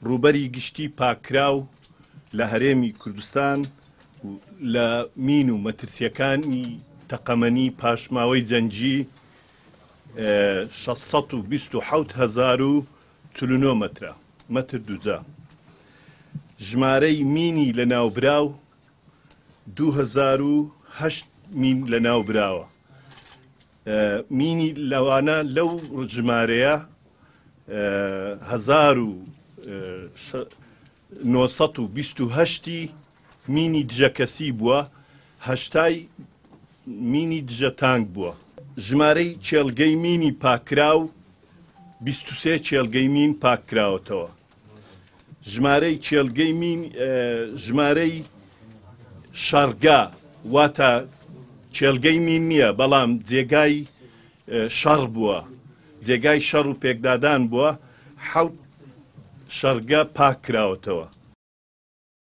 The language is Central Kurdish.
ڕوبەری گشتی پاکراو لە هەرێمی کوردستان لە مین و مەترسیەکانی تەقەمەنی پاشماوەی جەنگی 627,049 مەترە مەتر دووجا. ژمارەی مینی لە ناوبراو 2008 مین لە ناوبراوە. مینی لەوانە لەو ژمارەیە 1928 مینی دژەکەسی بووە، 8 مینی دژە تانک بووە. ژمارەی چێلگەی مینی پاکراو 23 چێلگەی مین پاکراوەتەوە. ژمارەی چێلگەی مین ژمارەی شەڕگا واتە چێلگەی مین نییە بەڵام جێگای شەڕ بووە، جێگای شەڕ و پێکدادان بووە، 7 شەڕگە پاک کراوەتەوە.